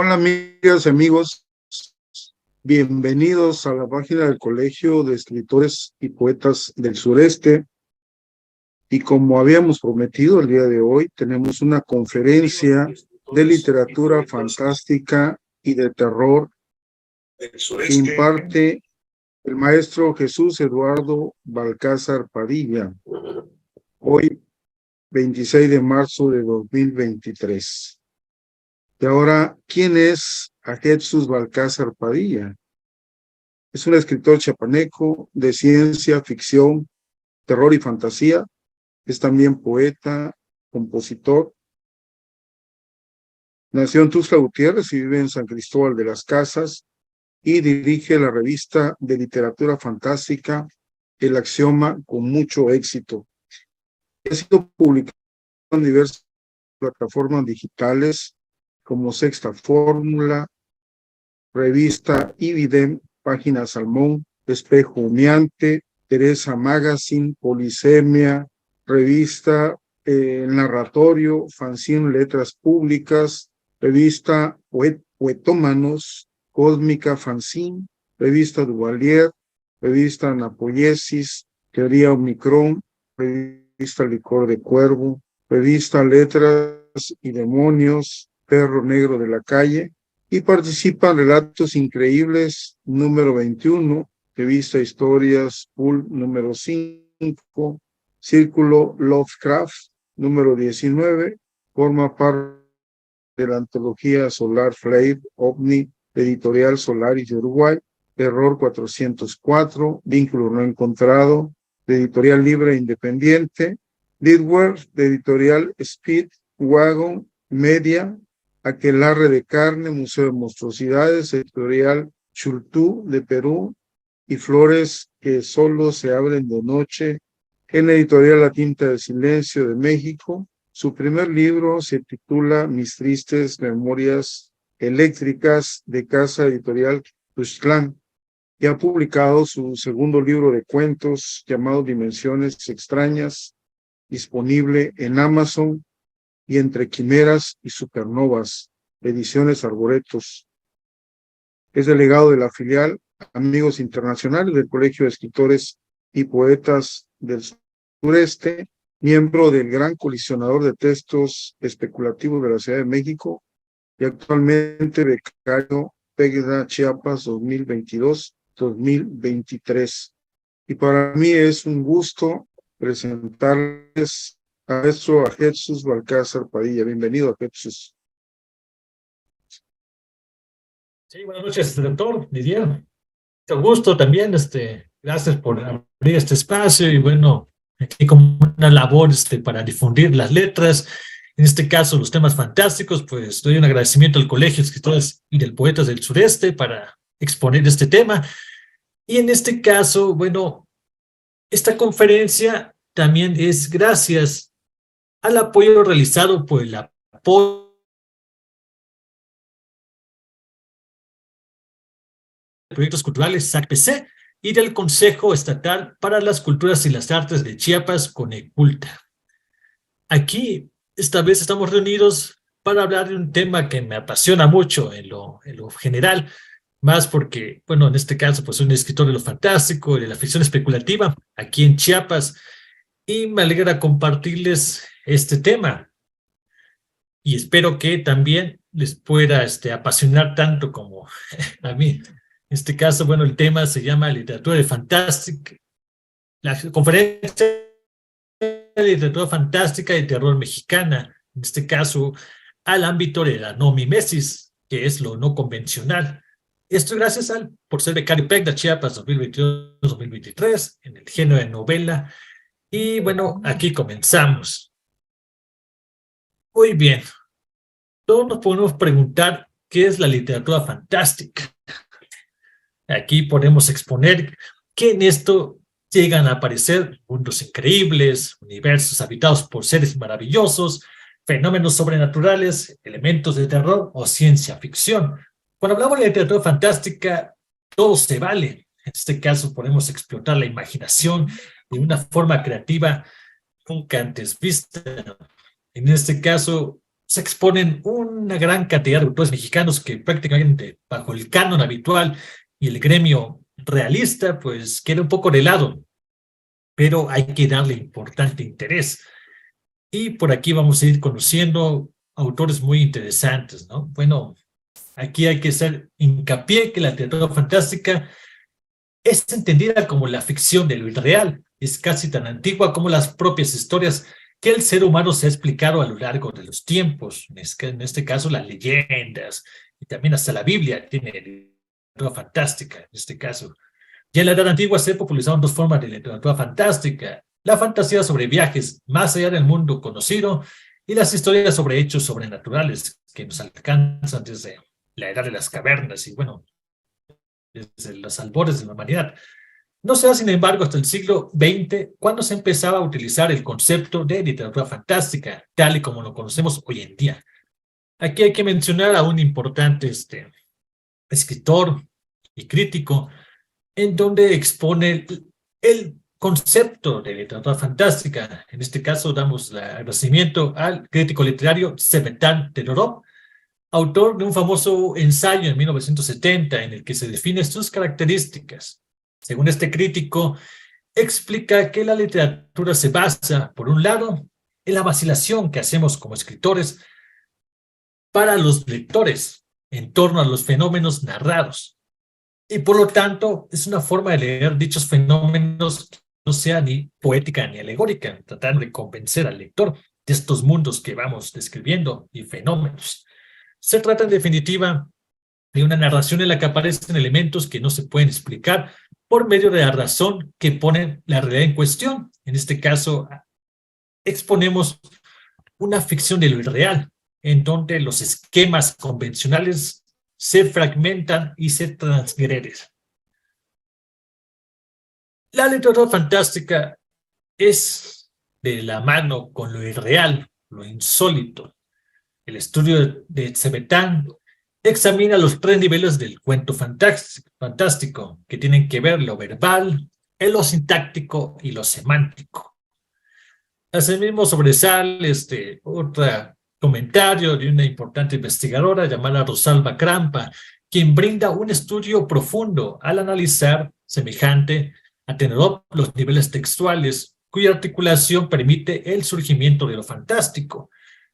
Hola amigas y amigos, bienvenidos a la página del Colegio de Escritores y Poetas del Sureste. Y como habíamos prometido, el día de hoy tenemos una conferencia de literatura fantástica y de terror que imparte el maestro Jesús Eduardo Balcázar Padilla, hoy 26 de marzo de 2023. Y ahora, ¿quién es Jesús Balcázar Padilla? Es un escritor chiapaneco de ciencia ficción, terror y fantasía. Es también poeta, compositor. Nació en Tuxtla Gutiérrez y vive en San Cristóbal de las Casas y dirige la revista de literatura fantástica El Axioma con mucho éxito. Ha sido publicado en diversas plataformas digitales como Sexta Fórmula, Revista Ividem, Página Salmón, Espejo Humeante, Teresa Magazine, Polisemia, Revista Narratorio, Fanzine Letras Públicas, Revista Poetómanos, Cósmica Fanzine, Revista Duvalier, Revista Anapoiesis, Teoría Omicron, Revista Licor de Cuervo, Revista Letras y Demonios, Perro Negro de la Calle, y participa en Relatos Increíbles número 21, Revista Historias Pool número 5, Círculo Lovecraft número 19, forma parte de la antología Solar Flare OVNI, Editorial Solaris de Uruguay, Error 404, Vínculo No Encontrado, de Editorial Libre e Independiente, Lidware, de Editorial Speed Wagon Media, Aquelarre de Carne, Museo de Monstruosidades, Editorial Chultú de Perú, y Flores que solo se abren de noche, en la Editorial La Tinta del Silencio de México. Su primer libro se titula Mis Tristes Memorias Eléctricas, de Casa Editorial Tuxtlán, y ha publicado su segundo libro de cuentos llamado Dimensiones Extrañas, disponible en Amazon, y Entre Quimeras y Supernovas, Ediciones Arboretos. Es delegado de la filial Amigos Internacionales del Colegio de Escritores y Poetas del Sureste, miembro del Gran Colisionador de Textos Especulativos de la Ciudad de México y actualmente becario PEGDA Chiapas 2022-2023. Y para mí es un gusto presentarles a Jesús Balcázar Padilla. Bienvenido, Jesús. Sí, buenas noches, doctor Didier. Mucho gusto también, gracias por abrir este espacio y bueno, aquí como una labor para difundir las letras, en este caso los temas fantásticos, pues doy un agradecimiento al Colegio de Escritores y del Poetas del Sureste para exponer este tema. Y en este caso, bueno, esta conferencia también es gracias al apoyo realizado por el apoyo de proyectos culturales SACPC y del Consejo Estatal para las Culturas y las Artes de Chiapas, CONECULTA. Aquí, esta vez estamos reunidos para hablar de un tema que me apasiona mucho en lo general, más porque, bueno, en este caso, pues soy un escritor de lo fantástico, de la ficción especulativa, aquí en Chiapas, y me alegra compartirles este tema. Y espero que también les pueda apasionar tanto como a mí. En este caso, bueno, el tema se llama Literatura de Fantástica, la conferencia de literatura fantástica y terror mexicana, en este caso, al ámbito de la no mimesis, que es lo no convencional. Esto gracias por ser becario PEGDA Chiapas 2022-2023, en el género de novela. Y bueno, aquí comenzamos. Muy bien. Todos nos podemos preguntar qué es la literatura fantástica. Aquí podemos exponer que en esto llegan a aparecer mundos increíbles, universos habitados por seres maravillosos, fenómenos sobrenaturales, elementos de terror o ciencia ficción. Cuando hablamos de literatura fantástica, todo se vale. En este caso podemos explotar la imaginación de una forma creativa nunca antes vista. En este caso, se exponen una gran cantidad de autores mexicanos que prácticamente bajo el canon habitual y el gremio realista, pues queda un poco de lado, pero hay que darle importante interés. Y por aquí vamos a ir conociendo autores muy interesantes, ¿no? Bueno, aquí hay que hacer hincapié que la literatura fantástica es entendida como la ficción de lo irreal. Es casi tan antigua como las propias historias que el ser humano se ha explicado a lo largo de los tiempos. En este caso, las leyendas y también hasta la Biblia tiene literatura fantástica, en este caso. Ya en la Edad Antigua se popularizaron dos formas de literatura fantástica: la fantasía sobre viajes más allá del mundo conocido y las historias sobre hechos sobrenaturales que nos alcanzan desde la edad de las cavernas y, bueno, desde los albores de la humanidad. No se da, sin embargo, hasta el siglo XX, cuando se empezaba a utilizar el concepto de literatura fantástica, tal y como lo conocemos hoy en día. Aquí hay que mencionar a un importante escritor y crítico, en donde expone el concepto de literatura fantástica. En este caso, damos el agradecimiento al crítico literario Tzvetan Todorov, autor de un famoso ensayo en 1970 en el que se definen sus características. Según este crítico, explica que la literatura se basa, por un lado, en la vacilación que hacemos como escritores para los lectores en torno a los fenómenos narrados. Y por lo tanto, es una forma de leer dichos fenómenos que no sea ni poética ni alegórica, tratando de convencer al lector de estos mundos que vamos describiendo y fenómenos. Se trata, en definitiva, de una narración en la que aparecen elementos que no se pueden explicar por medio de la razón que ponen la realidad en cuestión. En este caso, exponemos una ficción de lo irreal, en donde los esquemas convencionales se fragmentan y se transgreden. La literatura fantástica es de la mano con lo irreal, lo insólito. El estudio de Tzvetan examina los tres niveles del cuento fantástico, que tienen que ver lo verbal, lo sintáctico y lo semántico. Asimismo, sobresale otro comentario de una importante investigadora llamada Rosalba Krampa, quien brinda un estudio profundo al analizar, semejante a Todorov, los niveles textuales, cuya articulación permite el surgimiento de lo fantástico.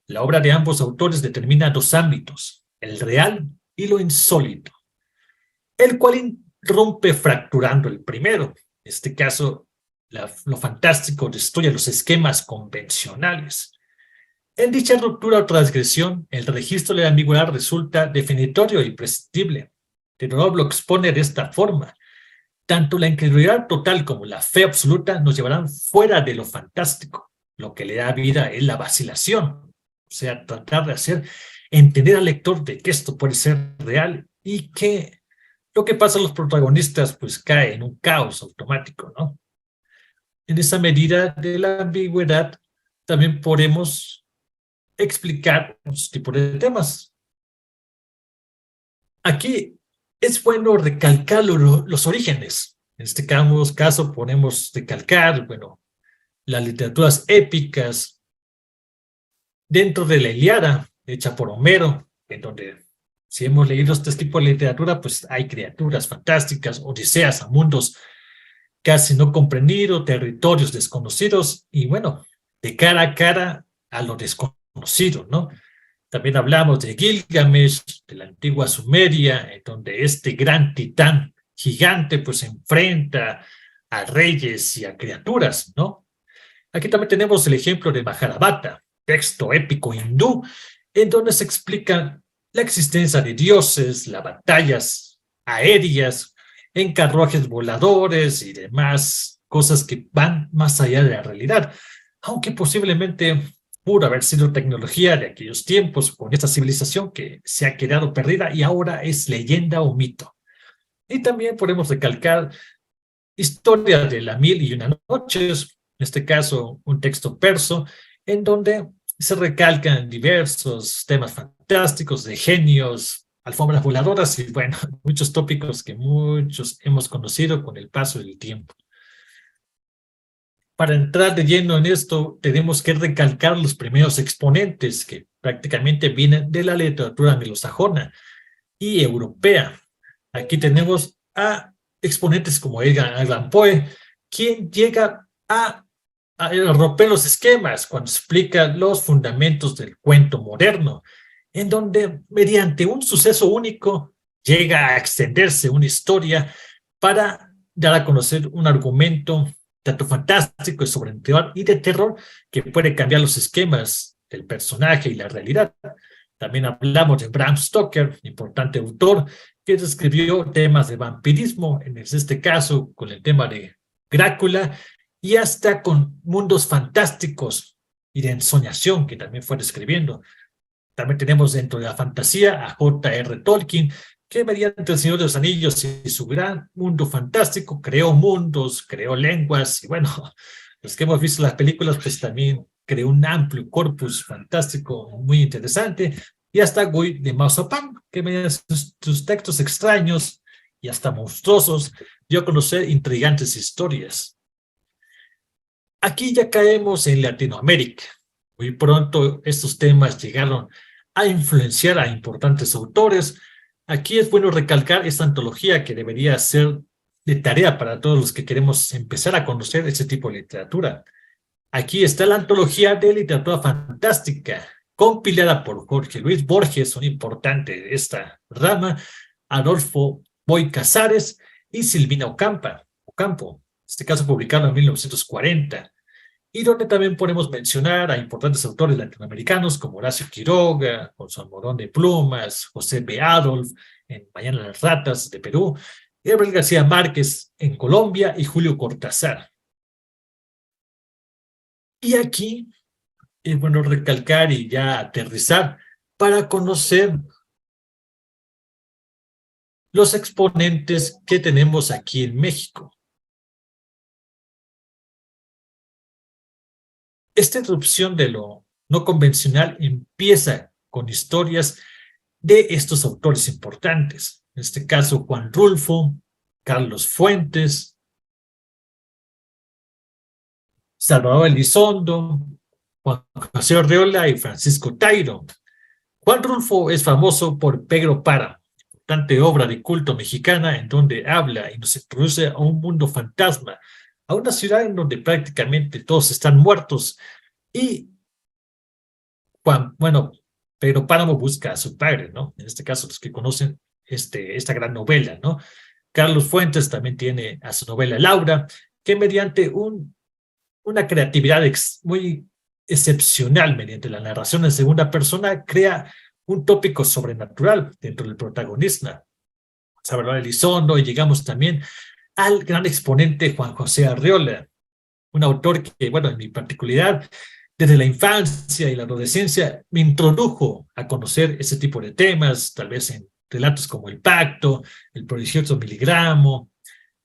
La obra de ambos autores determina dos ámbitos: el real y lo insólito, el cual irrumpe fracturando el primero. En este caso, lo fantástico destruye los esquemas convencionales. En dicha ruptura o transgresión, el registro de la ambigüedad resulta definitorio e imprescindible. Todorov lo expone de esta forma: tanto la incredulidad total como la fe absoluta nos llevarán fuera de lo fantástico. Lo que le da vida es la vacilación, o sea, tratar de hacer entender al lector de que esto puede ser real y que lo que pasa a los protagonistas pues cae en un caos automático, ¿no? En esa medida de la ambigüedad también podemos explicar los tipos de temas. Aquí es bueno recalcar los orígenes. En este caso podemos recalcar, bueno, las literaturas épicas dentro de la Ilíada, hecha por Homero, en donde, si hemos leído este tipo de literatura, pues hay criaturas fantásticas, odiseas a mundos casi no comprendidos, territorios desconocidos, y bueno, de cara a cara a lo desconocido, ¿no? También hablamos de Gilgamesh, de la antigua Sumeria, en donde este gran titán gigante pues se enfrenta a reyes y a criaturas, ¿no? Aquí también tenemos el ejemplo de Mahabharata, texto épico hindú, en donde se explica la existencia de dioses, las batallas aéreas, en carruajes voladores y demás cosas que van más allá de la realidad, aunque posiblemente pudo haber sido tecnología de aquellos tiempos con esta civilización que se ha quedado perdida y ahora es leyenda o mito. Y también podemos recalcar historia de la Mil y una noches, en este caso un texto perso, en donde se recalcan diversos temas fantásticos de genios, alfombras voladoras y, bueno, muchos tópicos que muchos hemos conocido con el paso del tiempo. Para entrar de lleno en esto, tenemos que recalcar los primeros exponentes que prácticamente vienen de la literatura anglosajona y europea. Aquí tenemos a exponentes como Edgar Allan Poe, quien llega a romper los esquemas cuando explica los fundamentos del cuento moderno, en donde mediante un suceso único llega a extenderse una historia para dar a conocer un argumento tanto fantástico y sobrenatural y de terror que puede cambiar los esquemas del personaje y la realidad. También hablamos de Bram Stoker, importante autor, que escribió temas de vampirismo, en este caso con el tema de Drácula, y hasta con mundos fantásticos y de ensoñación que también fue describiendo. También tenemos dentro de la fantasía a J.R. Tolkien, que mediante El Señor de los Anillos y su gran mundo fantástico creó mundos, creó lenguas, y bueno, los que hemos visto las películas, pues también creó un amplio corpus fantástico muy interesante, y hasta Guy de Maupassant, que mediante sus textos extraños y hasta monstruosos dio a conocer intrigantes historias. Aquí ya caemos en Latinoamérica. Muy pronto estos temas llegaron a influenciar a importantes autores. Aquí es bueno recalcar esta antología que debería ser de tarea para todos los que queremos empezar a conocer este tipo de literatura. Aquí está la antología de literatura fantástica, compilada por Jorge Luis Borges, un importante de esta rama, Adolfo Boy Casares y Silvina Ocampo, en este caso publicado en 1940, y donde también podemos mencionar a importantes autores latinoamericanos como Horacio Quiroga, con su almohadón de plumas, José B. Adolf, en Mañana las Ratas, de Perú, Gabriel García Márquez, en Colombia, y Julio Cortázar. Y aquí es bueno recalcar y ya aterrizar para conocer los exponentes que tenemos aquí en México. Esta irrupción de lo no convencional empieza con historias de estos autores importantes. En este caso, Juan Rulfo, Carlos Fuentes, Salvador Elizondo, Juan José Orreola y Francisco Tairo. Juan Rulfo es famoso por Pedro Páramo, importante obra de culto mexicana en donde habla y nos introduce a un mundo fantasma, a una ciudad en donde prácticamente todos están muertos y Pedro Páramo busca a su padre, ¿no? En este caso, los que conocen esta gran novela, ¿no? Carlos Fuentes también tiene a su novela Laura, que mediante una creatividad muy excepcional, mediante la narración en segunda persona, crea un tópico sobrenatural dentro del protagonista. Salvador Elizondo, y llegamos también al gran exponente Juan José Arreola, un autor que, bueno, en mi particularidad, desde la infancia y la adolescencia, me introdujo a conocer ese tipo de temas, tal vez en relatos como El Pacto, El Prodigioso Miligramo,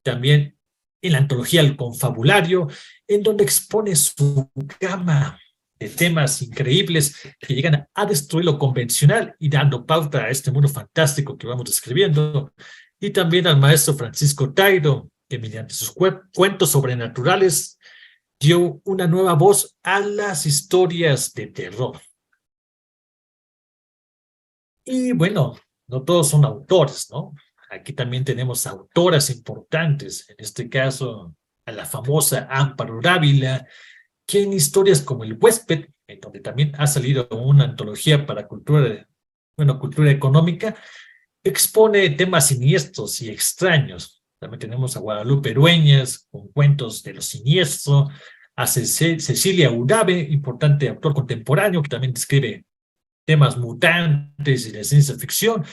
también en la antología El Confabulario, en donde expone su gama de temas increíbles que llegan a destruir lo convencional y dando pauta a este mundo fantástico que vamos describiendo. Y también al maestro Francisco Tairo, que mediante sus cuentos sobrenaturales dio una nueva voz a las historias de terror. Y bueno, no todos son autores, ¿no? Aquí también tenemos autoras importantes, en este caso a la famosa Amparo Dávila, que en historias como El Huésped, en donde también ha salido una antología para cultura económica, expone temas siniestros y extraños. También tenemos a Guadalupe Dueñas con cuentos de lo siniestro, a Cecilia Urabe, importante autor contemporáneo que también describe temas mutantes y de ciencia ficción,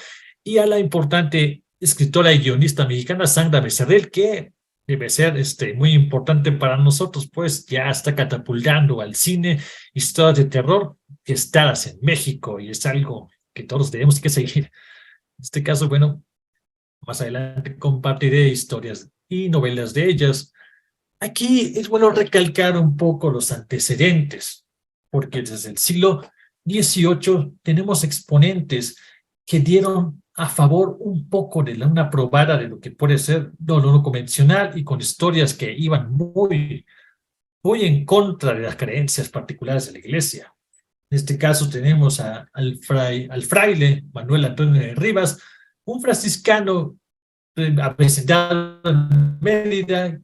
y a la importante escritora y guionista mexicana Sandra Becerril, que debe ser muy importante para nosotros, pues ya está catapultando al cine historias de terror gestadas en México, y es algo que todos tenemos que seguir. En este caso, bueno, más adelante compartiré historias y novelas de ellas. Aquí es bueno recalcar un poco los antecedentes, porque desde el siglo XVIII tenemos exponentes que dieron a favor un poco de una probada de lo que puede ser lo no convencional y con historias que iban muy en contra de las creencias particulares de la Iglesia. En este caso tenemos al fraile Manuel Antonio de Rivas, un franciscano avecindado en Mérida,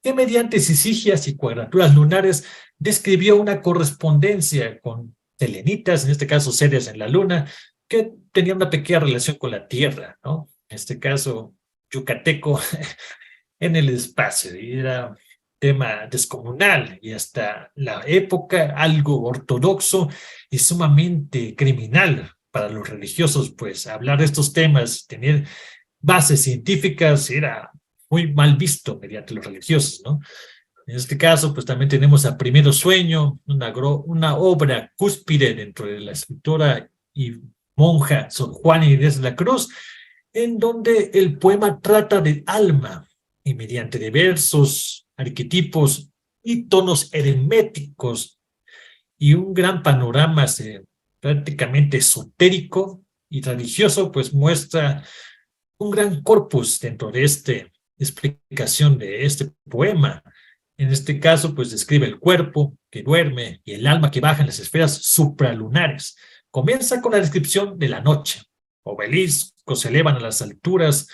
que mediante sisigias y cuadraturas lunares describió una correspondencia con selenitas, en este caso seres en la luna, que tenían una pequeña relación con la Tierra, ¿no? En este caso, yucateco en el espacio, y era tema descomunal, y hasta la época algo ortodoxo y sumamente criminal para los religiosos, pues hablar de estos temas, tener bases científicas era muy mal visto mediante los religiosos, ¿no? En este caso, pues también tenemos a Primero Sueño, una obra cúspide dentro de la escritora y monja Sor Juana Inés de la Cruz, en donde el poema trata del alma y mediante de versos, arquetipos y tonos herméticos y un gran panorama prácticamente esotérico y religioso, pues muestra un gran corpus dentro de esta explicación de este poema. En este caso, pues describe el cuerpo que duerme y el alma que baja en las esferas supralunares. Comienza con la descripción de la noche. Obeliscos se elevan a las alturas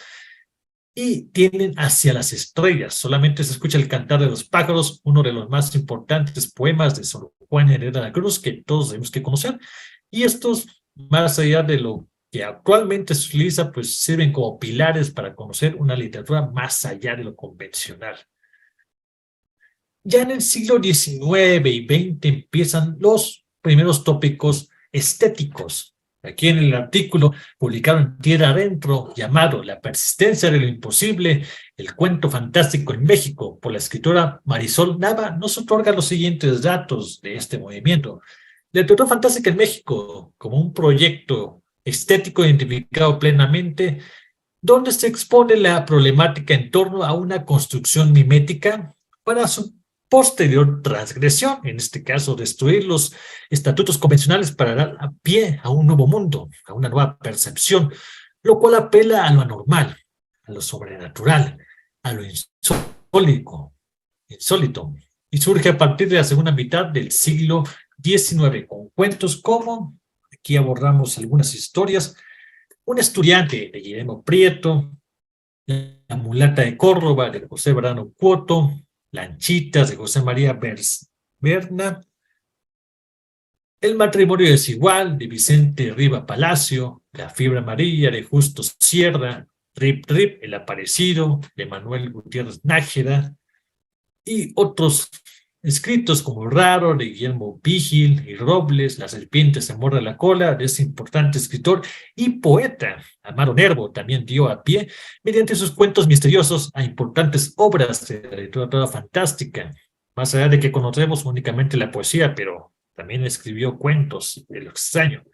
y tienden hacia las estrellas. Solamente se escucha el cantar de los pájaros, uno de los más importantes poemas de Sor Juana Inés de la Cruz que todos tenemos que conocer. Y estos, más allá de lo que actualmente se utiliza, pues sirven como pilares para conocer una literatura más allá de lo convencional. Ya en el siglo XIX y XX empiezan los primeros tópicos estéticos. Aquí en el artículo publicado en Tierra Adentro, llamado La persistencia de lo imposible, el cuento fantástico en México, por la escritora Marisol Nava, nos otorga los siguientes datos de este movimiento. La literatura fantástica en México, como un proyecto estético identificado plenamente, donde se expone la problemática en torno a una construcción mimética para su posterior transgresión, en este caso destruir los estatutos convencionales para dar a pie a un nuevo mundo, a una nueva percepción, lo cual apela a lo anormal, a lo sobrenatural, a lo insólito, y surge a partir de la segunda mitad del siglo XIX, con cuentos como, aquí abordamos algunas historias, un estudiante de Guillermo Prieto, La mulata de Córdoba de José Brano Cuoto, Lanchitas de José María Berna, El matrimonio desigual de Vicente Riva Palacio, La fiebre amarilla de Justo Sierra, Rip Rip, El aparecido de Manuel Gutiérrez Nájera, y otros escritos como Raro de Guillermo Vigil y Robles, La serpiente se muerde la cola de ese importante escritor y poeta Amaro Nervo también dio a pie mediante sus cuentos misteriosos a importantes obras de la literatura fantástica, más allá de que conocemos únicamente la poesía, pero también escribió cuentos de lo extraño.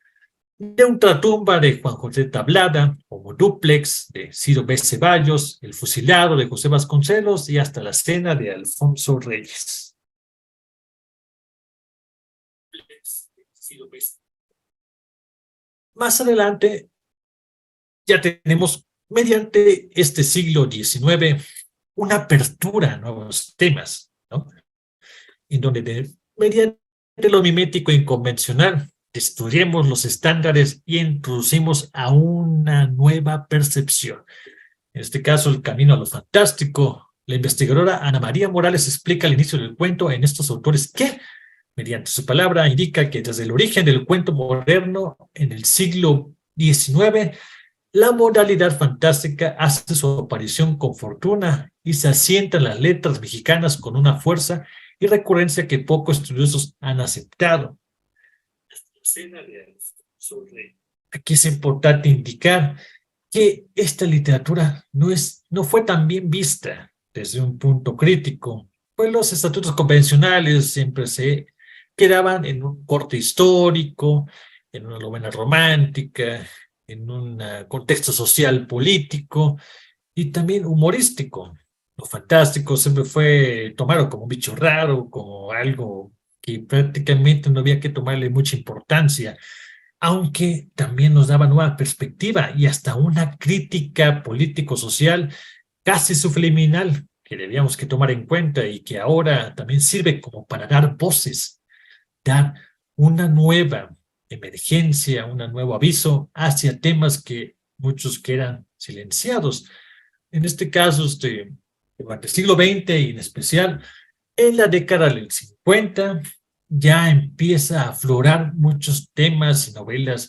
De Ultratumba de Juan José Tablada, Homo Duplex de Ciro B. Ceballos, El fusilado de José Vasconcelos y hasta La cena de Alfonso Reyes. Más adelante ya tenemos, mediante este siglo XIX, una apertura a nuevos temas, ¿no? En donde mediante lo mimético inconvencional destruimos los estándares y introducimos a una nueva percepción. En este caso, el camino a lo fantástico. La investigadora Ana María Morales explica al inicio del cuento en estos autores que, mediante su palabra, indica que desde el origen del cuento moderno en el siglo XIX, la modalidad fantástica hace su aparición con fortuna y se asienta en las letras mexicanas con una fuerza y recurrencia que pocos estudiosos han aceptado. Aquí es importante indicar que esta literatura no fue tan bien vista desde un punto crítico, pues los estatutos convencionales siempre se quedaban en un corte histórico, en una novela romántica, en un contexto social político y también humorístico. Lo fantástico siempre fue tomado como un bicho raro, como algo que prácticamente no había que tomarle mucha importancia, aunque también nos daba nueva perspectiva y hasta una crítica político-social casi subliminal que debíamos que tomar en cuenta y que ahora también sirve como para dar voces, dar una nueva emergencia, un nuevo aviso hacia temas que muchos quedan silenciados. En este caso, durante el siglo XX y en especial en la década del 50, ya empieza a aflorar muchos temas y novelas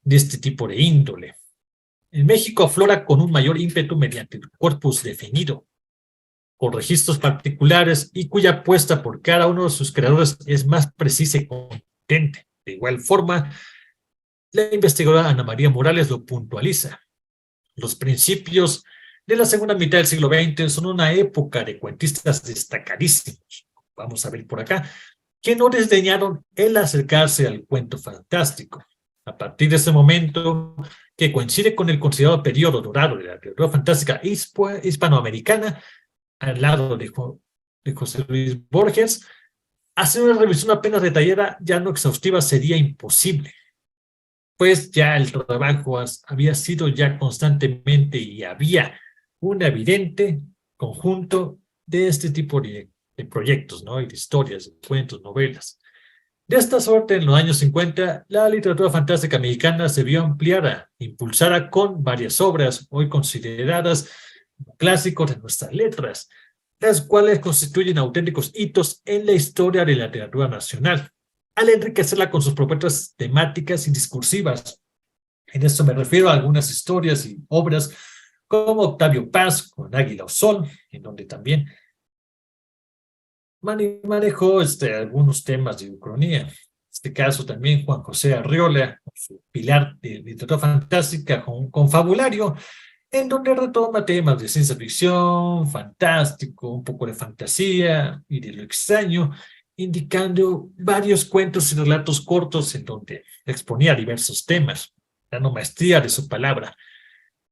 de este tipo de índole. En México aflora con un mayor ímpetu mediante el corpus definido, con registros particulares y cuya apuesta por cada uno de sus creadores es más precisa y contundente. De igual forma, la investigadora Ana María Morales lo puntualiza. Los principios de la segunda mitad del siglo XX son una época de cuentistas destacadísimos, vamos a ver por acá, que no desdeñaron el acercarse al cuento fantástico. A partir de ese momento, que coincide con el considerado periodo dorado de la literatura fantástica hispanoamericana, al lado de José Luis Borges, hacer una revisión apenas detallada, ya no exhaustiva, sería imposible, pues ya el trabajo había sido ya constantemente y había un evidente conjunto de este tipo de proyectos, ¿no? Y de historias, de cuentos, novelas. De esta suerte, en los años 50, la literatura fantástica mexicana se vio ampliada, impulsada con varias obras hoy consideradas clásicos de nuestras letras, las cuales constituyen auténticos hitos en la historia de la literatura nacional, al enriquecerla con sus propuestas temáticas y discursivas. En esto me refiero a algunas historias y obras como Octavio Paz con Águila o Sol, en donde también manejó algunos temas de ucronía. En este caso también Juan José Arriola, con su pilar de literatura fantástica con fabulario, en donde retoma temas de ciencia ficción, fantástico, un poco de fantasía y de lo extraño, indicando varios cuentos y relatos cortos en donde exponía diversos temas, dando maestría de su palabra.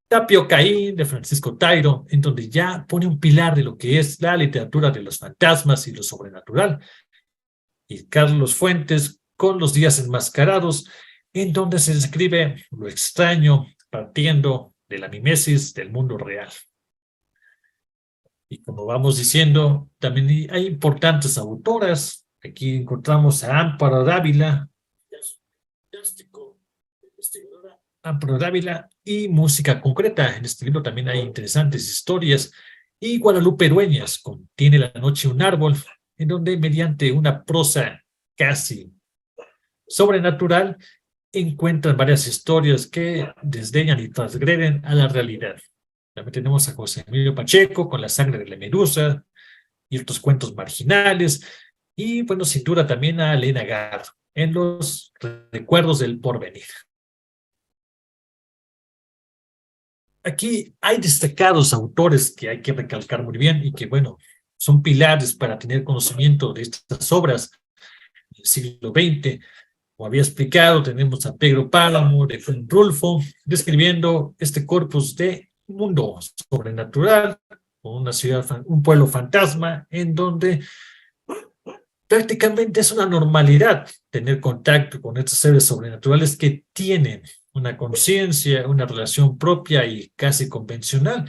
Tapio Caín, de Francisco Tairo, en donde ya pone un pilar de lo que es la literatura de los fantasmas y lo sobrenatural. Y Carlos Fuentes, con Los días enmascarados, en donde se describe lo extraño partiendo de la mimesis del mundo real. Y como vamos diciendo, también hay importantes autoras. Aquí encontramos a Amparo Dávila, Amparo Dávila y Música Concreta. En este libro también hay interesantes historias. Y Guadalupe Dueñas, con Tiene la noche un árbol, en donde mediante una prosa casi sobrenatural encuentran varias historias que desdeñan y transgreden a la realidad. También tenemos a José Emilio Pacheco con La sangre de la medusa y otros cuentos marginales. Y bueno, sin duda también a Elena Garro en Los recuerdos del porvenir. Aquí hay destacados autores que hay que recalcar muy bien y que, bueno, son pilares para tener conocimiento de estas obras del siglo XX. Como había explicado, tenemos a Pedro Páramo de Rulfo, describiendo este corpus de mundo sobrenatural, con una ciudad, un pueblo fantasma, en donde prácticamente es una normalidad tener contacto con estos seres sobrenaturales que tienen una conciencia, una relación propia y casi convencional,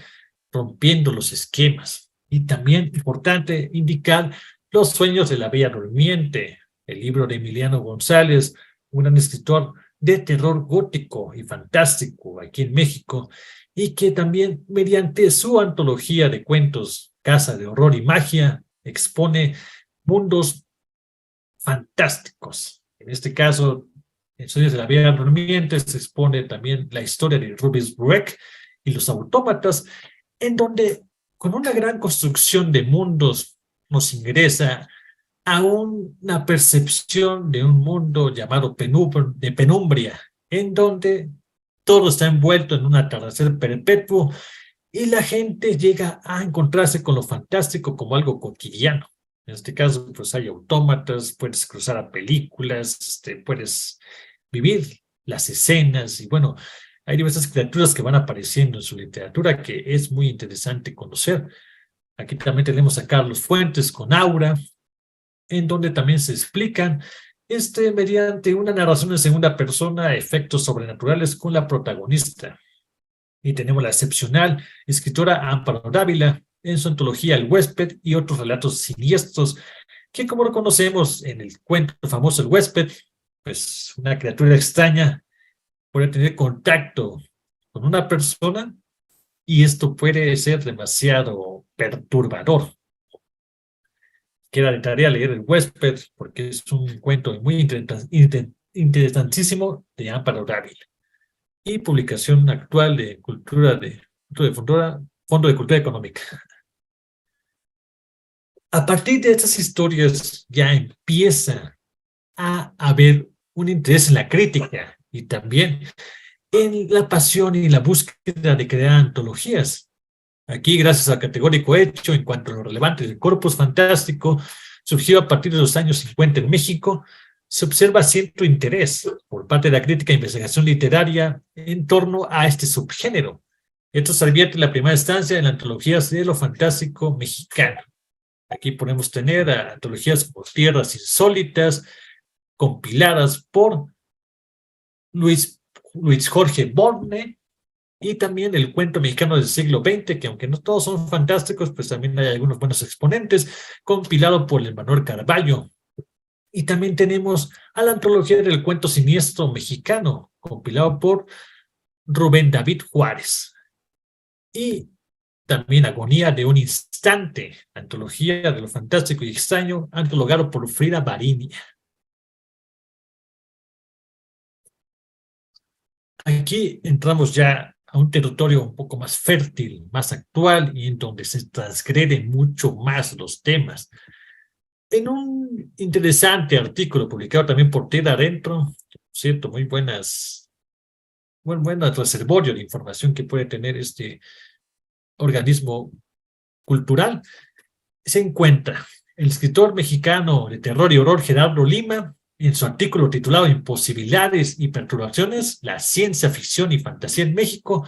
rompiendo los esquemas. Y también importante indicar Los sueños de la Bella Durmiente, el libro de Emiliano González, un gran escritor de terror gótico y fantástico aquí en México, y que también mediante su antología de cuentos Casa de Horror y Magia expone mundos fantásticos. En este caso, en Sueños de la Bella Durmiente se expone también la historia de Rubens Breck y los autómatas, en donde con una gran construcción de mundos nos ingresa a una percepción de un mundo llamado de penumbria, en donde todo está envuelto en un atardecer perpetuo y la gente llega a encontrarse con lo fantástico como algo cotidiano. En este caso, pues hay autómatas, puedes cruzar a películas, puedes vivir las escenas y bueno, hay diversas criaturas que van apareciendo en su literatura que es muy interesante conocer. Aquí también tenemos a Carlos Fuentes con Aura, en donde también se explican mediante una narración en segunda persona efectos sobrenaturales con la protagonista. Y tenemos la excepcional escritora Amparo Dávila en su antología El huésped y otros relatos siniestros que, como lo conocemos en el cuento famoso El huésped, pues una criatura extraña puede tener contacto con una persona y esto puede ser demasiado perturbador. Queda de tarea leer El huésped porque es un cuento muy interesantísimo de Amparo Dávila y publicación actual de Fondo de Cultura Económica. A partir de estas historias ya empieza a haber un interés en la crítica y también en la pasión y la búsqueda de crear antologías. Aquí, gracias al categórico hecho en cuanto a lo relevante del corpus fantástico, surgió a partir de los años 50 en México, se observa cierto interés por parte de la crítica e investigación literaria en torno a este subgénero. Esto se advierte en la primera instancia en las antologías de lo fantástico mexicano. Aquí podemos tener antologías como Tierras Insólitas, compiladas por Luis Jorge Borne, y también el cuento mexicano del siglo XX, que aunque no todos son fantásticos, pues también hay algunos buenos exponentes, compilado por Manuel Carballo. Y también tenemos a la antología del cuento siniestro mexicano, compilado por Rubén David Juárez. Y también Agonía de un instante, antología de lo fantástico y extraño, antologado por Frida Barinia. Aquí entramos ya a un territorio un poco más fértil, más actual, y en donde se transgreden mucho más los temas. En un interesante artículo publicado también por Ted Adentro, cierto, muy buen reservorio de información que puede tener este organismo cultural, se encuentra el escritor mexicano de terror y horror Gerardo Lima, en su artículo titulado Imposibilidades y perturbaciones, la ciencia ficción y fantasía en México,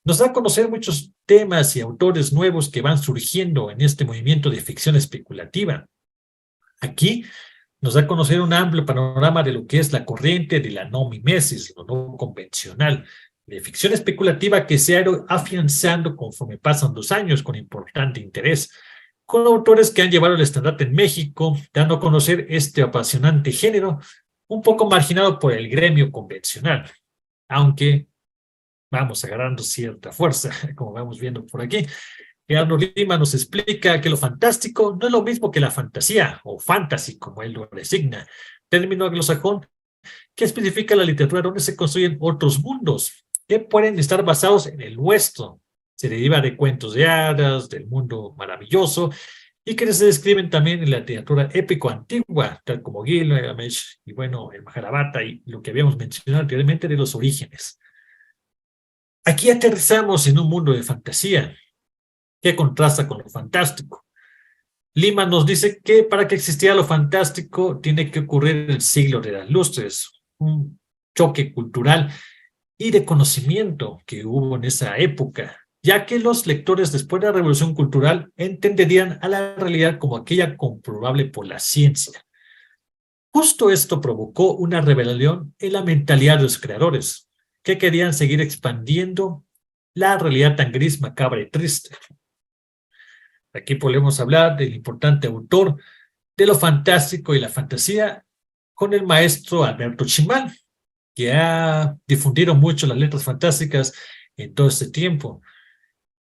nos da a conocer muchos temas y autores nuevos que van surgiendo en este movimiento de ficción especulativa. Aquí nos da a conocer un amplio panorama de lo que es la corriente de la no mimesis, lo no convencional, de ficción especulativa que se ha ido afianzando conforme pasan los años con importante interés, con autores que han llevado el estandarte en México, dando a conocer este apasionante género, un poco marginado por el gremio convencional, aunque vamos agarrando cierta fuerza, como vamos viendo por aquí. Gerardo Lima nos explica que lo fantástico no es lo mismo que la fantasía, o fantasy, como él lo designa, término anglosajón que especifica la literatura donde se construyen otros mundos, que pueden estar basados en el nuestro. Se deriva de cuentos de hadas, del mundo maravilloso, y que se describen también en la literatura épico antigua, tal como Gilgamesh, y bueno, el Mahabharata, y lo que habíamos mencionado anteriormente de los orígenes. Aquí aterrizamos en un mundo de fantasía, que contrasta con lo fantástico. Lima nos dice que para que existiera lo fantástico tiene que ocurrir el siglo de las lustres, un choque cultural y de conocimiento que hubo en esa época, ya que los lectores después de la Revolución Cultural entenderían a la realidad como aquella comprobable por la ciencia. Justo esto provocó una rebelión en la mentalidad de los creadores, que querían seguir expandiendo la realidad tan gris, macabra y triste. Aquí podemos hablar del importante autor de lo fantástico y la fantasía con el maestro Alberto Chimal, que ha difundido mucho las letras fantásticas en todo este tiempo.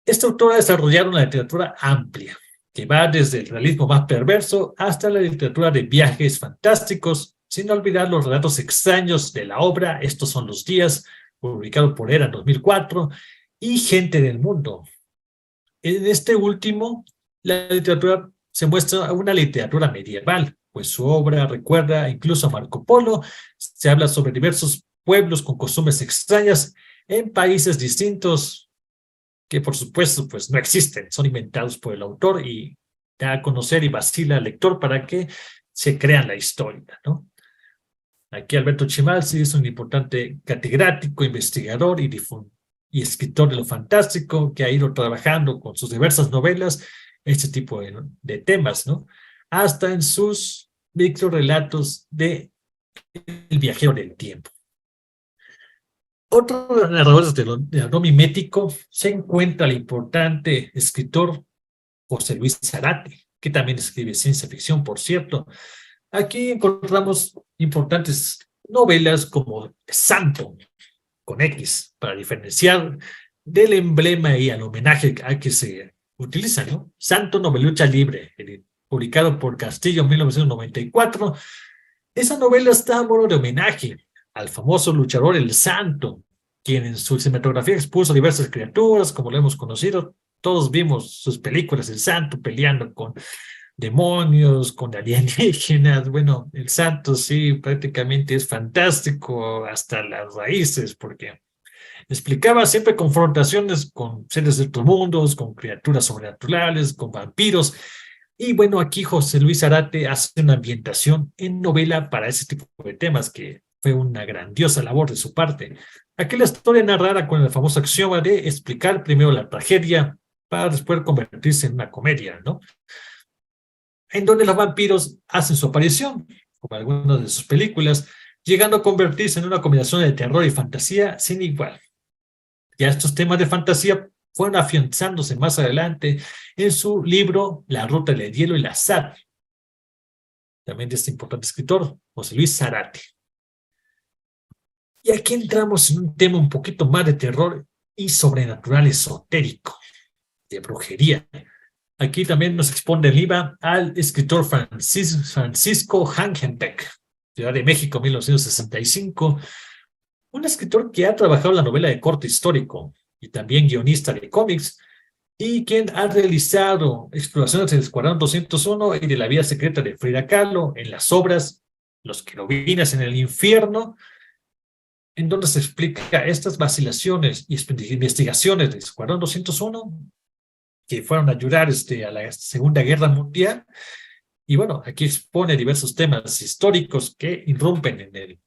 Este autor ha desarrollado una literatura amplia, que va desde el realismo más perverso hasta la literatura de viajes fantásticos, sin olvidar los relatos extraños de la obra Estos son los días, publicado por Era en 2004, y Gente del Mundo. En este último, la literatura se muestra una literatura medieval, pues su obra recuerda incluso a Marco Polo, se habla sobre diversos pueblos con costumbres extrañas en países distintos que por supuesto pues no existen, son inventados por el autor y da a conocer y vacila al lector para que se crean la historia, ¿no? Aquí Alberto Chimal sí es un importante catedrático, investigador y escritor de lo fantástico que ha ido trabajando con sus diversas novelas este tipo de temas, ¿no? Hasta en sus microrelatos de El viajero del tiempo. Otro narrador de lo mimético se encuentra el importante escritor José Luis Zárate, que también escribe ciencia ficción, por cierto. Aquí encontramos importantes novelas como Santo, con X, para diferenciar del emblema y al homenaje a que se utiliza, ¿no? Santo Novelucha Libre, publicado por Castillo en 1994. Esa novela está a modo de homenaje al famoso luchador El Santo, quien en su cinematografía expuso diversas criaturas, como lo hemos conocido. Todos vimos sus películas, El Santo peleando con demonios, con alienígenas. Bueno, El Santo sí, prácticamente es fantástico hasta las raíces, porque explicaba siempre confrontaciones con seres de otros mundos, con criaturas sobrenaturales, con vampiros. Y bueno, aquí José Luis Zárate hace una ambientación en novela para ese tipo de temas, que fue una grandiosa labor de su parte. Aquí la historia narrada con el famoso axioma de explicar primero la tragedia para después convertirse en una comedia, ¿no? En donde los vampiros hacen su aparición, como algunas de sus películas, llegando a convertirse en una combinación de terror y fantasía sin igual. Ya estos temas de fantasía fueron afianzándose más adelante en su libro La Ruta del Hielo y la Sal, también de este importante escritor, José Luis Zárate. Y aquí entramos en un tema un poquito más de terror y sobrenatural esotérico, de brujería. Aquí también nos expone el IVA al escritor Francisco Hangenbeck, Ciudad de México, 1965, un escritor que ha trabajado en la novela de corte histórico y también guionista de cómics, y quien ha realizado exploraciones del Escuadrón 201 y de la vida secreta de Frida Kahlo en las obras Los querubines en el infierno, en donde se explica estas vacilaciones y investigaciones del Escuadrón 201 que fueron a ayudar a la Segunda Guerra Mundial. Y bueno, aquí expone diversos temas históricos que irrumpen en el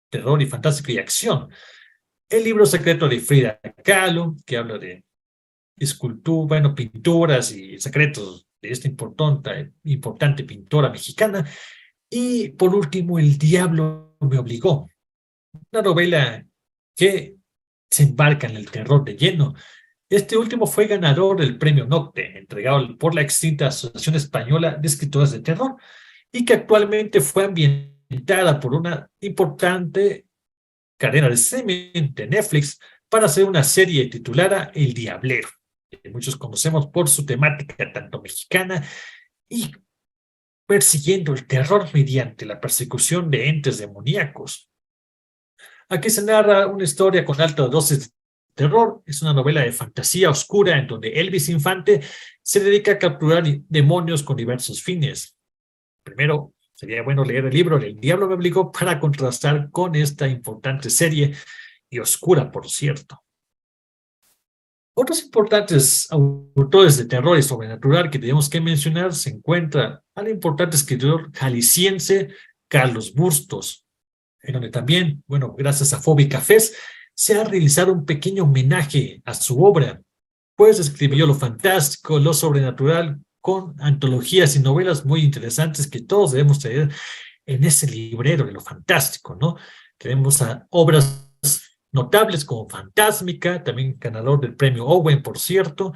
terror y fantástico y acción. El libro secreto de Frida Kahlo, que habla de escultura, bueno, pinturas y secretos de esta importante pintora mexicana. Y por último, El Diablo me obligó, una novela que se embarca en el terror de lleno. Este último fue ganador del premio Nocte, entregado por la extinta Asociación Española de Escritores de Terror, y que actualmente fue ambientada por una importante cadena de streaming de Netflix para hacer una serie titulada El Diablero, que muchos conocemos por su temática tanto mexicana y persiguiendo el terror mediante la persecución de entes demoníacos. Aquí se narra una historia con altas dosis de terror. Es una novela de fantasía oscura en donde Elvis Infante se dedica a capturar demonios con diversos fines. Primero, sería bueno leer el libro El Diablo me obligó para contrastar con esta importante serie, y oscura, por cierto. Otros importantes autores de terror y sobrenatural que tenemos que mencionar se encuentra al importante escritor jalisciense Carlos Bustos, en donde también, bueno, gracias a Fobi Cafés, se ha realizado un pequeño homenaje a su obra, pues escribió lo fantástico, lo sobrenatural, con antologías y novelas muy interesantes que todos debemos tener en ese librero de lo fantástico, ¿no? Tenemos a obras notables como Fantásmica, también ganador del premio Owen, por cierto,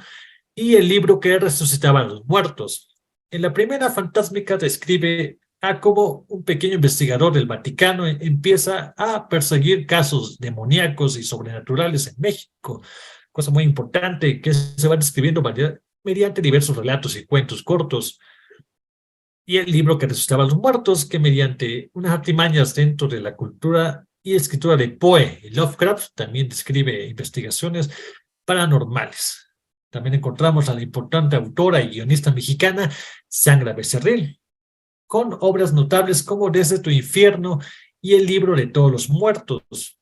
y el libro que resucitaba a los muertos. En la primera, Fantásmica, describe a cómo un pequeño investigador del Vaticano empieza a perseguir casos demoníacos y sobrenaturales en México, cosa muy importante que se va describiendo mediante diversos relatos y cuentos cortos. Y el libro que resucitaba a los muertos, que mediante unas artimañas dentro de la cultura y escritura de Poe y Lovecraft también describe investigaciones paranormales. También encontramos a la importante autora y guionista mexicana Sandra Becerril, con obras notables como Desde tu infierno y El libro de todos los muertos.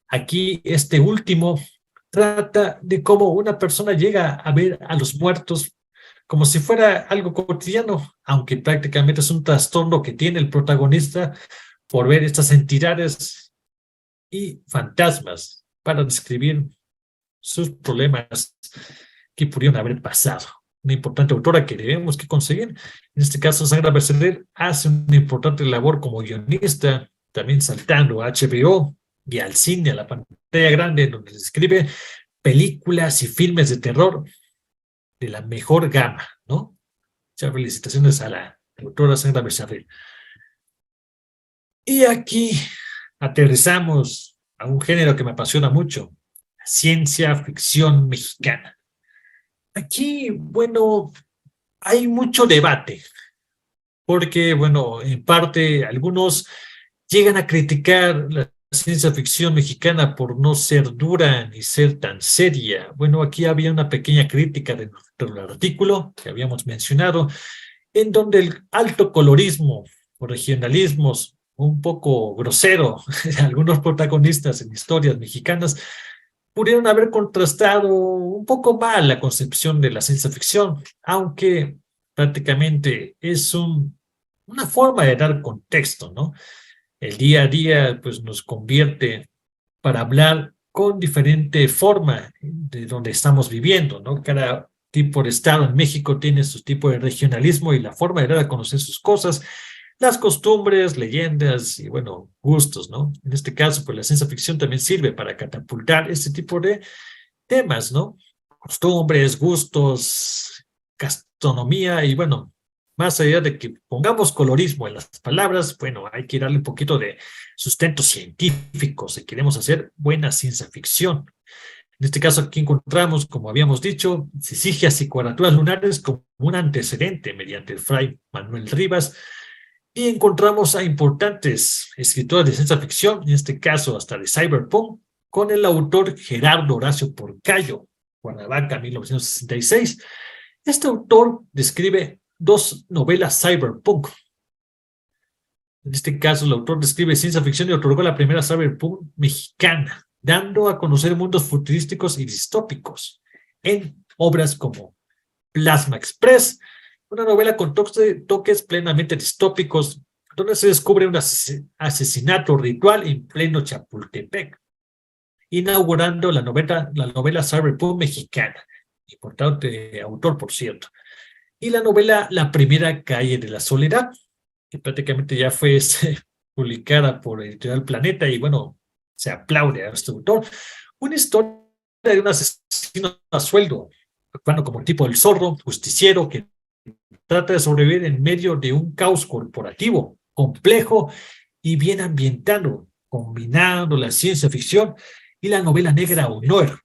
Aquí este último trata de cómo una persona llega a ver a los muertos como si fuera algo cotidiano, aunque prácticamente es un trastorno que tiene el protagonista por ver estas entidades y fantasmas para describir sus problemas que pudieron haber pasado. Una importante autora que debemos que conseguir. En este caso, Sandra Becerril hace una importante labor como guionista, también saltando a HBO y al cine, a la pantalla grande, donde describe películas y filmes de terror de la mejor gama, ¿no? Muchas felicitaciones a la autora Sandra Becerril. Y aquí aterrizamos a un género que me apasiona mucho, la ciencia ficción mexicana. Aquí, bueno, hay mucho debate, porque, bueno, en parte algunos llegan a criticar la ciencia ficción mexicana por no ser dura ni ser tan seria. Bueno, aquí había una pequeña crítica dentro del artículo que habíamos mencionado, en donde el alto colorismo o regionalismos un poco grosero de algunos protagonistas en historias mexicanas pudieron haber contrastado un poco mal la concepción de la ciencia ficción, aunque prácticamente es una forma de dar contexto, ¿no? El día a día pues nos convierte para hablar con diferente forma de donde estamos viviendo, ¿no? Cada tipo de estado en México tiene su tipo de regionalismo y la forma de dar a conocer sus cosas, las costumbres, leyendas y, bueno, gustos, ¿no? En este caso, pues la ciencia ficción también sirve para catapultar este tipo de temas, ¿no? Costumbres, gustos, gastronomía y, bueno, más allá de que pongamos colorismo en las palabras, bueno, hay que darle un poquito de sustento científico si queremos hacer buena ciencia ficción. En este caso aquí encontramos, como habíamos dicho, Sisigias y Cuadraturas Lunares como un antecedente mediante el fray Manuel Rivas, y encontramos a importantes escritores de ciencia ficción, en este caso hasta de cyberpunk, con el autor Gerardo Horacio Porcayo, Cuernavaca, 1966. Este autor describe dos novelas cyberpunk. En este caso, el autor describe ciencia ficción y otorgó la primera cyberpunk mexicana, dando a conocer mundos futurísticos y distópicos en obras como Plasma Express, una novela con toques plenamente distópicos, donde se descubre un asesinato ritual en pleno Chapultepec, inaugurando la novela cyberpunk mexicana, importante autor, por cierto, y la novela La Primera Calle de la Soledad, que prácticamente ya fue publicada por Editorial Planeta, y, bueno, se aplaude a este autor. Una historia de un asesino a sueldo, actuando como tipo del zorro, justiciero, que trata de sobrevivir en medio de un caos corporativo complejo y bien ambientado, combinando la ciencia ficción y la novela negra o noir.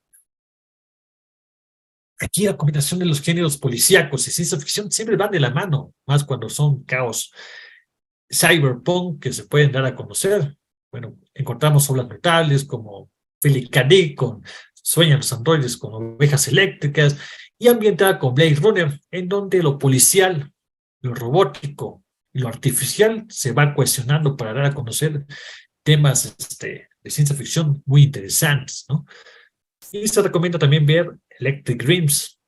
Aquí la combinación de los géneros policíacos y ciencia ficción siempre van de la mano, más cuando son caos cyberpunk que se pueden dar a conocer. Bueno, encontramos obras notables como Philip K. Dick con Sueñan los androides con ovejas eléctricas, y ambientada con Blade Runner, en donde lo policial, lo robótico y lo artificial se va cohesionando para dar a conocer temas de ciencia ficción muy interesantes, ¿no? Y se recomienda también ver Electric Dreams,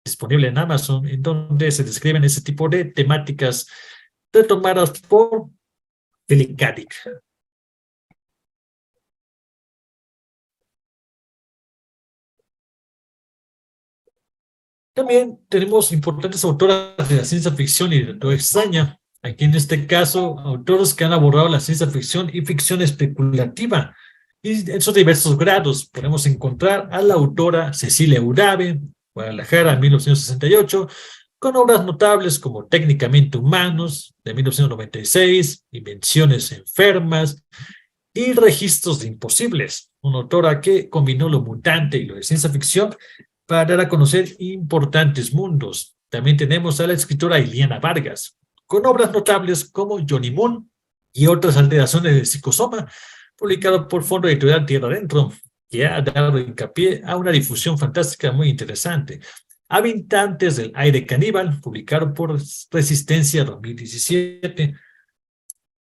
disponible en Amazon, en donde se describen ese tipo de temáticas retomadas por Philip K. Dick. También tenemos importantes autoras de la ciencia ficción y de literatura extraña. Aquí en este caso, autores que han abordado la ciencia ficción y ficción especulativa. Y en sus diversos grados podemos encontrar a la autora Cecilia Urabe, Guadalajara, 1968, con obras notables como Técnicamente Humanos, de 1996, Invenciones Enfermas y Registros de Imposibles, una autora que combinó lo mutante y lo de ciencia ficción para dar a conocer importantes mundos. También tenemos a la escritora Iliana Vargas, con obras notables como Johnny Moon y otras alteraciones del psicosoma, publicado por Fondo Editorial Tierra Adentro, que ha dado hincapié a una difusión fantástica muy interesante. Habitantes del Aire Caníbal, publicado por Resistencia 2017.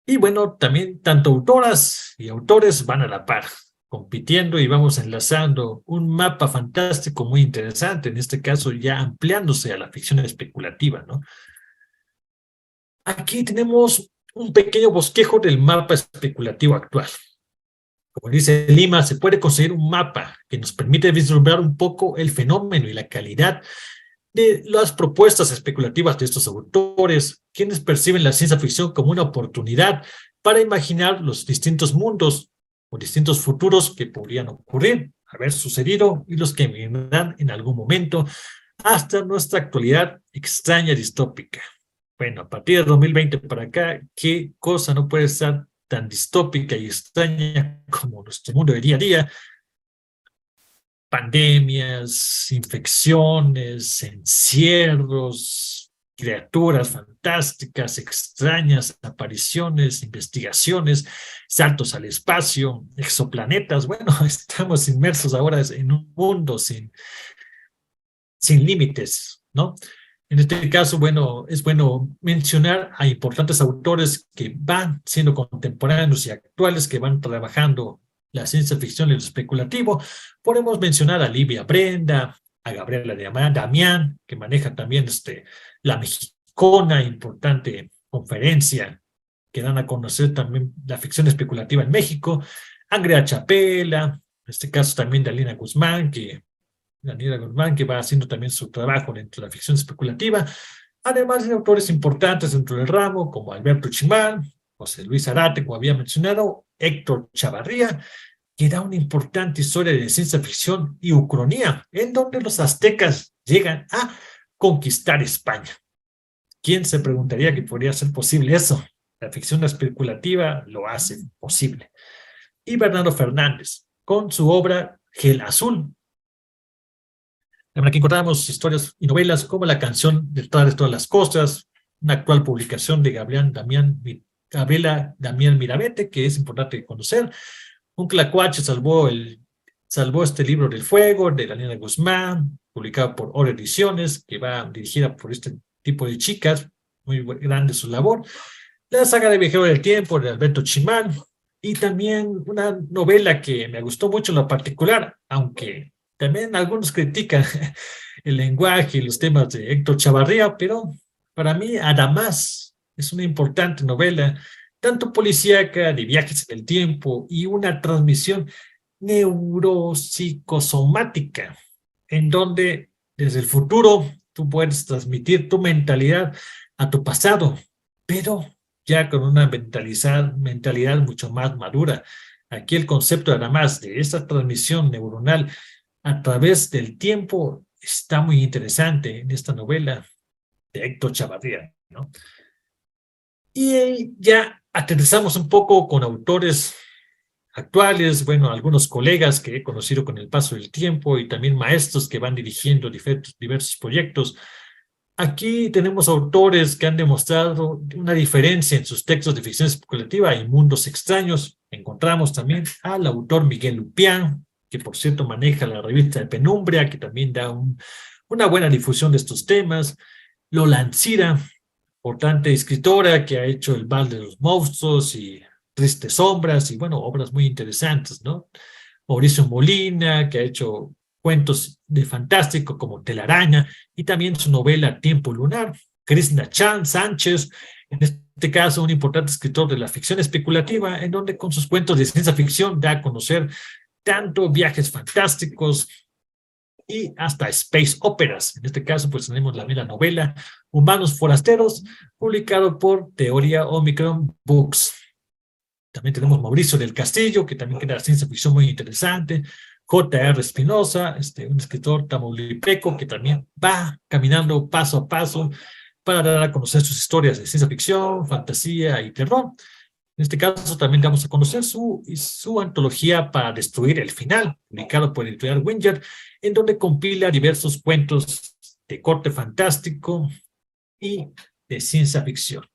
Y, bueno, también tanto autoras y autores van a la par, compitiendo, y vamos enlazando un mapa fantástico muy interesante, en este caso ya ampliándose a la ficción especulativa, ¿no? Aquí tenemos un pequeño bosquejo del mapa especulativo actual. Como dice Lima, se puede conseguir un mapa que nos permite vislumbrar un poco el fenómeno y la calidad de las propuestas especulativas de estos autores, quienes perciben la ciencia ficción como una oportunidad para imaginar los distintos mundos o distintos futuros que podrían ocurrir, haber sucedido y los que vendrán en algún momento hasta nuestra actualidad extraña y distópica. Bueno, a partir de 2020 para acá, ¿qué cosa no puede estar tan distópica y extraña como nuestro mundo de día a día. Pandemias, infecciones, encierros, criaturas fantásticas, extrañas, apariciones, investigaciones, saltos al espacio, exoplanetas. Bueno, estamos inmersos ahora en un mundo sin límites, ¿no? En este caso, bueno, es bueno mencionar a importantes autores que van siendo contemporáneos y actuales, que van trabajando la ciencia ficción y lo especulativo. Podemos mencionar a Livia Brenda, a Gabriela Damián, que maneja también la mexicana, importante conferencia que dan a conocer también la ficción especulativa en México, Andrea Chapela, en este caso también Dalina Guzmán, Daniela Guzmán, que va haciendo también su trabajo dentro de la ficción especulativa, además de autores importantes dentro del ramo, como Alberto Chimal, José Luis Arate, como había mencionado, Héctor Chavarría, que da una importante historia de ciencia ficción y ucronía, en donde los aztecas llegan a conquistar España. ¿Quién se preguntaría que podría ser posible eso? La ficción especulativa lo hace posible. Y Bernardo Fernández, con su obra Gel Azul. Aquí encontramos historias y novelas como La canción detrás de todas las cosas, una actual publicación de Gabriela Damián Mirabete, que es importante conocer. Un Tlacuache salvó este libro del fuego, de Daniela Guzmán, publicado por Oro Ediciones, que va dirigida por este tipo de chicas, muy grande su labor. La saga de Viajero del Tiempo, de Alberto Chimal, y también una novela que me gustó mucho en lo particular, aunque también algunos critican el lenguaje y los temas de Héctor Chavarría, pero para mí Adamás es una importante novela, tanto policíaca, de viajes en el tiempo y una transmisión neuropsicosomática, en donde desde el futuro tú puedes transmitir tu mentalidad a tu pasado, pero ya con una mentalidad mucho más madura. Aquí el concepto además de esta transmisión neuronal a través del tiempo está muy interesante en esta novela de Héctor Chavarría, ¿no? Y ya aterrizamos un poco con autores actuales, bueno, algunos colegas que he conocido con el paso del tiempo y también maestros que van dirigiendo diversos proyectos. Aquí tenemos autores que han demostrado una diferencia en sus textos de ficción especulativa y mundos extraños. Encontramos también al autor Miguel Lupián, que por cierto maneja la revista de Penumbra, que también da una buena difusión de estos temas. Lola Ancira, importante escritora que ha hecho El Val de los Monstruos y Tristes Sombras, y bueno, obras muy interesantes, ¿no? Mauricio Molina, que ha hecho cuentos de fantástico como Telaraña, y también su novela Tiempo Lunar. Krishna Sánchez, en este caso un importante escritor de la ficción especulativa, en donde con sus cuentos de ciencia ficción da a conocer tanto viajes fantásticos y hasta space operas. En este caso, pues tenemos la novela Humanos Forasteros, publicado por Teoría Omicron Books. También tenemos Mauricio del Castillo, que también crea ciencia ficción muy interesante. J.R. Espinosa, un escritor tamaulipeco que también va caminando paso a paso para dar a conocer sus historias de ciencia ficción, fantasía y terror. En este caso también damos a conocer su antología Para Destruir el Final, publicado por el editorial Winger, en donde compila diversos cuentos de corte fantástico y de ciencia ficción.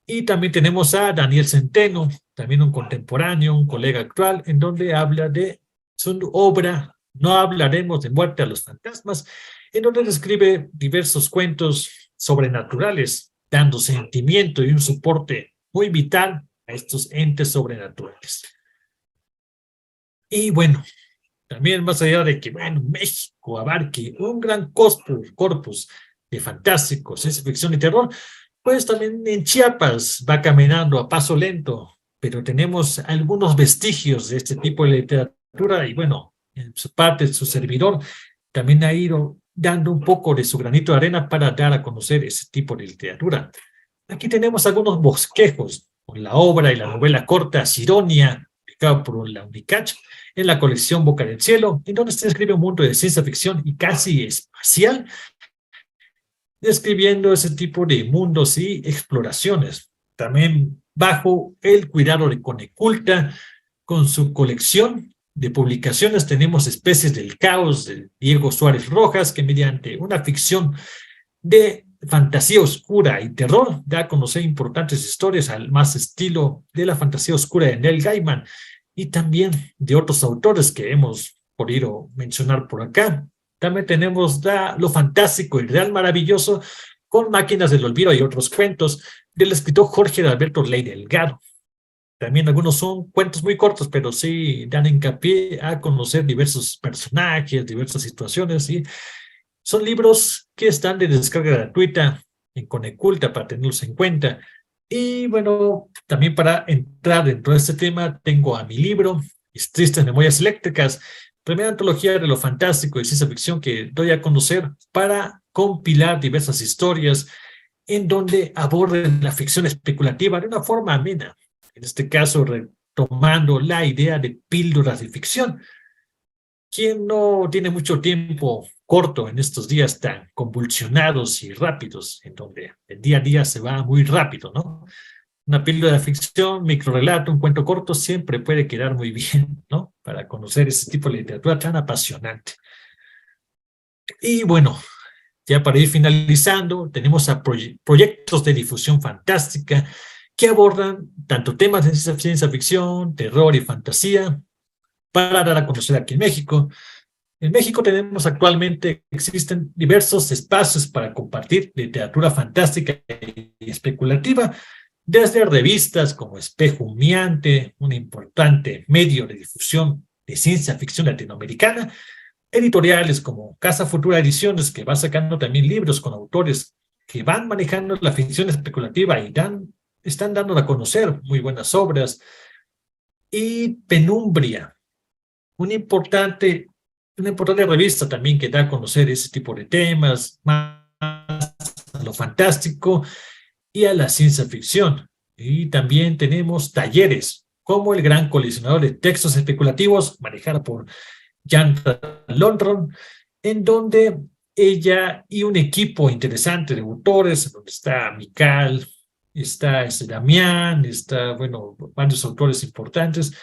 Y también tenemos a Daniel Centeno, también un contemporáneo, un colega actual, en donde habla de su obra No hablaremos de muerte a los fantasmas, en donde describe diversos cuentos sobrenaturales, dando sentimiento y un soporte muy vital a estos entes sobrenaturales. Y bueno, también más allá de que, bueno, México abarque un gran corpus de fantástico, ciencia ficción y terror, pues también en Chiapas va caminando a paso lento, pero tenemos algunos vestigios de este tipo de literatura y bueno, en su parte, su servidor también ha ido dando un poco de su granito de arena para dar a conocer ese tipo de literatura. Aquí tenemos algunos bosquejos con la obra y la novela corta Sidonia, publicada por la UNICACH, en la colección Boca del Cielo, en donde se describe un mundo de ciencia ficción y casi espacial, describiendo ese tipo de mundos y exploraciones. También bajo el cuidado de Coneculta, con su colección de publicaciones. Tenemos Especies del Caos de Diego Suárez Rojas, que mediante una ficción de fantasía oscura y terror da a conocer importantes historias al más estilo de la fantasía oscura de Neil Gaiman y también de otros autores que hemos podido mencionar por acá. También tenemos Lo Fantástico y Real Maravilloso con Máquinas del Olvido y otros cuentos del escritor Jorge Alberto Ley Delgado. También algunos son cuentos muy cortos, pero sí dan hincapié a conocer diversos personajes, diversas situaciones, y son libros que están de descarga gratuita en Coneculta para tenerlos en cuenta. Y bueno, también para entrar dentro de este tema, tengo a mi libro, Mis Tristes Memorias Eléctricas, primera antología de lo fantástico y ciencia ficción que doy a conocer para compilar diversas historias en donde aborden la ficción especulativa de una forma amena. En este caso, retomando la idea de píldoras de ficción. ¿Quién no tiene mucho tiempo corto en estos días tan convulsionados y rápidos, en donde el día a día se va muy rápido, ¿no? Una píldora de ficción, microrelato, un cuento corto siempre puede quedar muy bien, ¿no? Para conocer ese tipo de literatura tan apasionante. Y bueno, ya para ir finalizando, tenemos a proyectos de difusión fantástica que abordan tanto temas de ciencia ficción, terror y fantasía para dar a conocer aquí en México. En México tenemos actualmente, existen diversos espacios para compartir literatura fantástica y especulativa, desde revistas como Espejo Humeante, un importante medio de difusión de ciencia ficción latinoamericana, editoriales como Casa Futura Ediciones, que va sacando también libros con autores que van manejando la ficción especulativa y están dando a conocer muy buenas obras, y Penumbria, una importante revista también que da a conocer ese tipo de temas, más a lo fantástico y a la ciencia ficción. Y también tenemos talleres, como el Gran Colisionador de Textos Especulativos, manejado por Jan Londron, en donde ella y un equipo interesante de autores, donde está Mical, está Damián, está, bueno, varios autores importantes,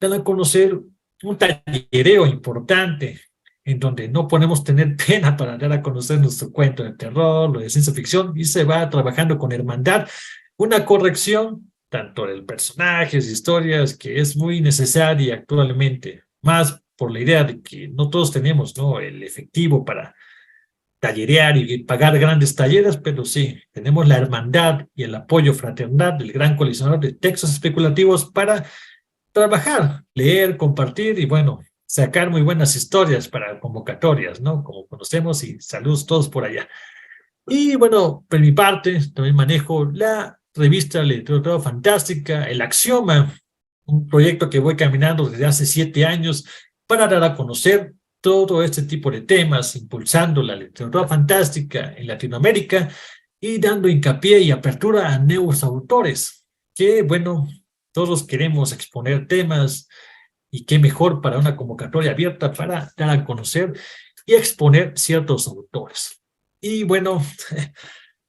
dan a conocer un tallereo importante en donde no podemos tener pena para dar a conocer nuestro cuento de terror, lo de ciencia ficción, y se va trabajando con hermandad, una corrección tanto de personajes, historias, que es muy necesaria actualmente, más por la idea de que no todos tenemos, ¿no?, el efectivo para tallerear y pagar grandes talleres, pero sí, tenemos la hermandad y el apoyo fraternal del Gran Colisionador de Textos Especulativos para trabajar, leer, compartir y bueno, sacar muy buenas historias para convocatorias, ¿no? Como conocemos, y saludos todos por allá. Y bueno, por mi parte, también manejo la revista Literatura Fantástica, El Axioma, un proyecto que voy caminando desde hace 7 años para dar a conocer todo este tipo de temas, impulsando la literatura fantástica en Latinoamérica y dando hincapié y apertura a nuevos autores, que bueno, todos queremos exponer temas, y qué mejor para una convocatoria abierta para dar a conocer y exponer ciertos autores. Y bueno,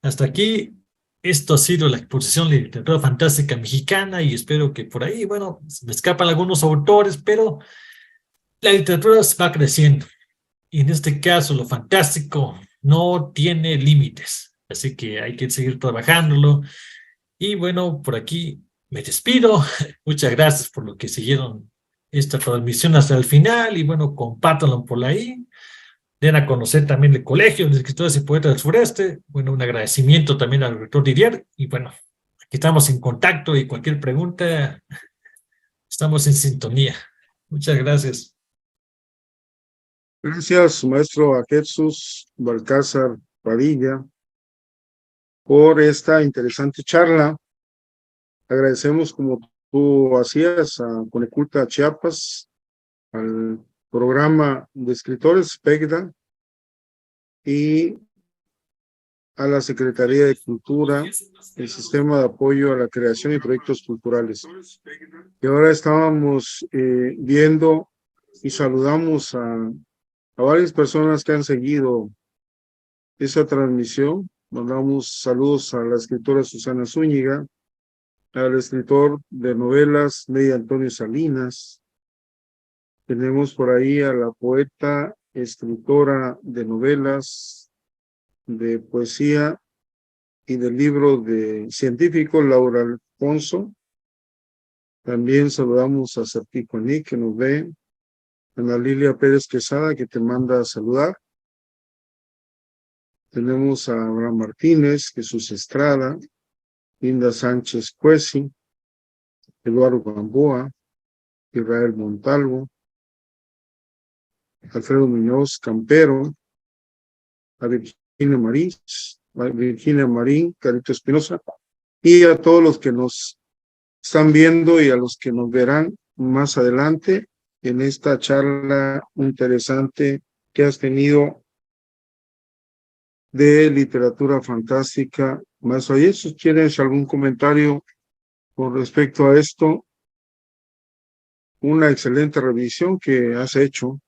hasta aquí, esto ha sido la exposición de literatura fantástica mexicana, y espero que por ahí, bueno, se me escapan algunos autores, pero la literatura va creciendo. Y en este caso, lo fantástico no tiene límites. Así que hay que seguir trabajándolo. Y bueno, por aquí me despido. Muchas gracias por lo que siguieron esta transmisión hasta el final. Y bueno, compártanlo por ahí. Den a conocer también el Colegio de Escritores y Poetas del Sureste. Bueno, un agradecimiento también al rector Didier. Y bueno, aquí estamos en contacto, y cualquier pregunta, estamos en sintonía. Muchas gracias. Gracias, maestro a Jesús Balcázar Padilla, por esta interesante charla. Agradecemos, como tú hacías, a Coneculta Chiapas, al programa de escritores PECDA y a la Secretaría de Cultura, el Sistema de Apoyo a la Creación y Proyectos Culturales. Y ahora estábamos viendo y saludamos a varias personas que han seguido esa transmisión. Mandamos saludos a la escritora Susana Zúñiga, al escritor de novelas Ney Antonio Salinas. Tenemos por ahí a la poeta, escritora de novelas, de poesía y del libro de científico Laura Alfonso. También saludamos a Serpico Nick, que nos ve, Ana Lilia Pérez Quesada, que te manda a saludar. Tenemos a Abraham Martínez, Jesús Estrada, Linda Sánchez Cuesi, Eduardo Gamboa, Israel Montalvo, Alfredo Muñoz Campero, a Virginia Marín, Carito Espinosa, y a todos los que nos están viendo y a los que nos verán más adelante en esta charla interesante que has tenido de literatura fantástica. Maestro Jesús, ¿tienes algún comentario con respecto a esto? Una excelente revisión que has hecho.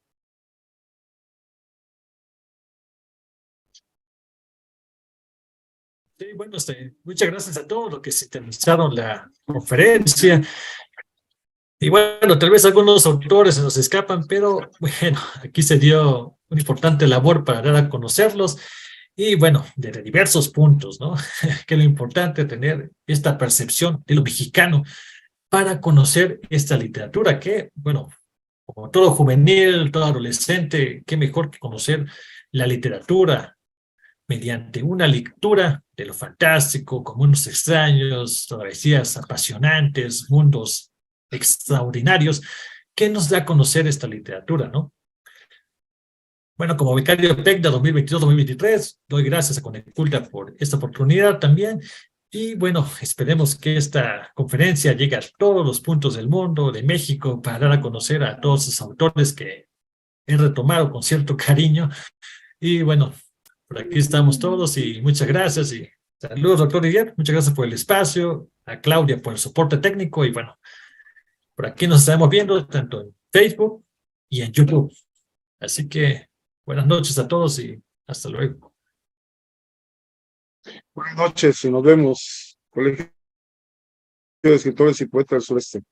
Sí, bueno, muchas gracias a todos los que sintonizaron la conferencia. Y bueno, tal vez algunos autores se nos escapan, pero bueno, aquí se dio una importante labor para dar a conocerlos y bueno, desde diversos puntos, ¿no? Que lo importante tener esta percepción de lo mexicano para conocer esta literatura que, bueno, como todo juvenil, todo adolescente, qué mejor que conocer la literatura mediante una lectura de lo fantástico, con mundos extraños, travesías apasionantes, mundos extraordinarios, que nos da a conocer esta literatura, ¿no? Bueno, como becario PECDA 2022-2023, doy gracias a Conecculta por esta oportunidad también. Y bueno, esperemos que esta conferencia llegue a todos los puntos del mundo, de México, para dar a conocer a todos esos autores que he retomado con cierto cariño. Y bueno, por aquí estamos todos y muchas gracias. Y saludos, doctor Didier. Muchas gracias por el espacio, a Claudia por el soporte técnico. Y bueno, por aquí nos estaremos viendo tanto en Facebook y en YouTube. Así que buenas noches a todos y hasta luego. Buenas noches y nos vemos, Colegio de Escritores y Poetas del Sureste.